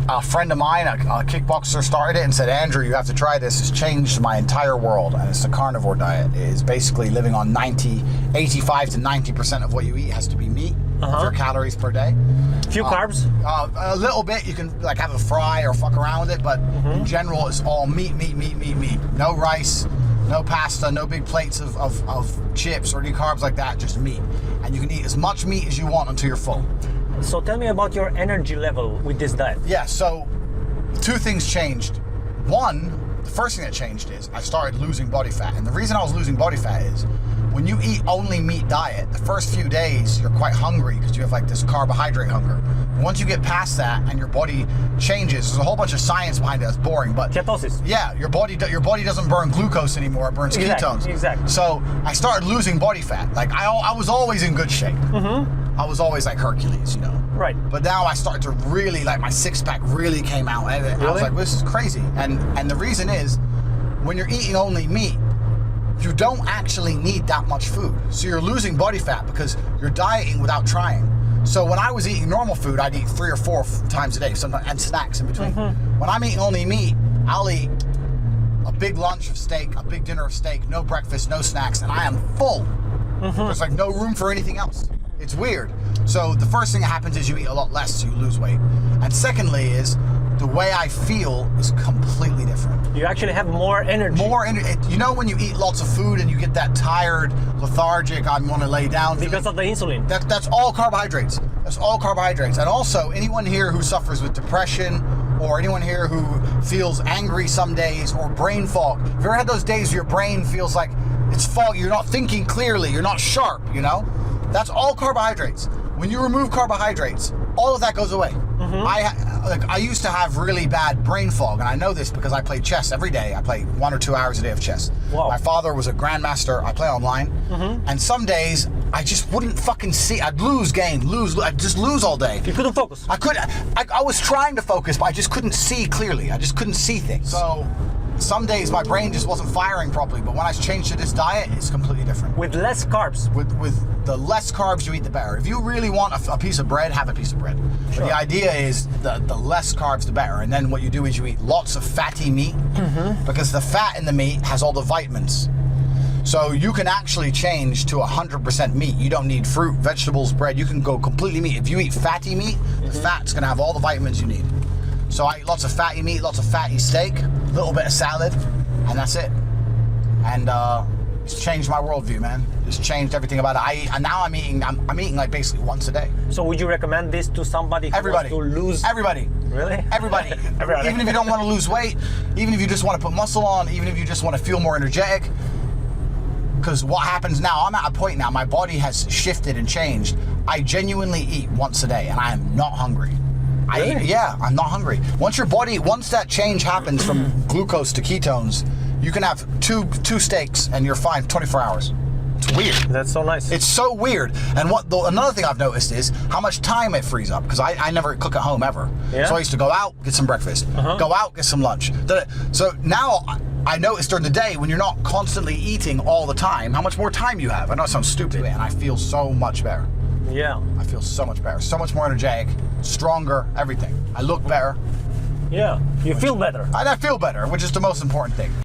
a friend of mine, a kickboxer, started it and said, Andrew, you have to try this. It's changed my entire world. And it's the carnivore diet. It is basically living on 85 to 90% of what you eat has to be meat. Of your calories per day. Few carbs? A little bit. You can like have a fry or fuck around with it, but in general, it's all meat. No rice, no pasta, no big plates of chips or any carbs like that, just meat. And you can eat as much meat as you want until you're full. So tell me about your energy level with this diet. Yeah, so two things changed. One, the first thing that changed is I started losing body fat. And the reason I was losing body fat is when you eat only meat diet, the first few days you're quite hungry because you have like this carbohydrate hunger. Once you get past that and your body changes, there's a whole bunch of science behind it that's boring, but ketosis. Yeah, your body doesn't burn glucose anymore; it burns ketones. Exactly. So I started losing body fat. Like I was always in good shape. I was always like Hercules, you know. Right. But now I started to really like my six pack really came out, and I was like, this is crazy. And the reason is, when you're eating only meat, you don't actually need that much food. So you're losing body fat because you're dieting without trying. So when I was eating normal food, I'd eat 3 or 4 times a day, sometimes, and snacks in between. When I'm eating only meat, I'll eat a big lunch of steak, a big dinner of steak, no breakfast, no snacks, and I am full. There's like no room for anything else. It's weird. So the first thing that happens is you eat a lot less, so you lose weight. And secondly is, the way I feel is completely different. You actually have more energy. More energy. You know when you eat lots of food and you get that tired, lethargic, I want to lay down. Because of the insulin. That's all carbohydrates. That's all carbohydrates. And also, anyone here who suffers with depression, or anyone here who feels angry some days, or brain fog. Have you ever had those days where your brain feels like it's foggy, you're not thinking clearly, you're not sharp, you know? That's all carbohydrates. When you remove carbohydrates, all of that goes away. I used to have really bad brain fog, and I know this because I play chess every day. I play 1 or 2 hours a day of chess. Wow. My father was a grandmaster. I play online, and some days I just wouldn't fucking see. I'd lose game, I'd just lose all day. You couldn't focus. I was trying to focus, but I just couldn't see clearly. I just couldn't see things. So some days my brain just wasn't firing properly, but when I changed to this diet, it's completely different. With less carbs. With the less carbs you eat, the better. If you really want a piece of bread, have a piece of bread. Sure. But the idea is the less carbs, the better. And then what you do is you eat lots of fatty meat, because the fat in the meat has all the vitamins. So you can actually change to 100% meat. You don't need fruit, vegetables, bread. You can go completely meat. If you eat fatty meat, the fat's gonna have all the vitamins you need. So I eat lots of fatty meat, lots of fatty steak, a little bit of salad, and that's it. And it's changed my worldview, man. It's changed everything about it. And now I'm eating like basically once a day. So would you recommend this to somebody who wants to lose? Everybody. Really? Everybody. Even if you don't want to lose weight, even if you just want to put muscle on, even if you just want to feel more energetic. Because what happens now, I'm at a point now, my body has shifted and changed. I genuinely eat once a day, and I am not hungry. Really? I'm not hungry. Once that change happens from glucose to ketones, you can have two steaks and you're fine 24 hours. It's weird. That's so nice. It's so weird. And another thing I've noticed is how much time it frees up, because I never cook at home ever. Yeah? So I used to go out, get some breakfast, go out, get some lunch. So now I notice during the day, when you're not constantly eating all the time, how much more time you have. I know it sounds stupid, and I feel so much better. Yeah. I feel so much better, so much more energetic, stronger, everything. I look better. Yeah, you feel better. I feel better, which is the most important thing.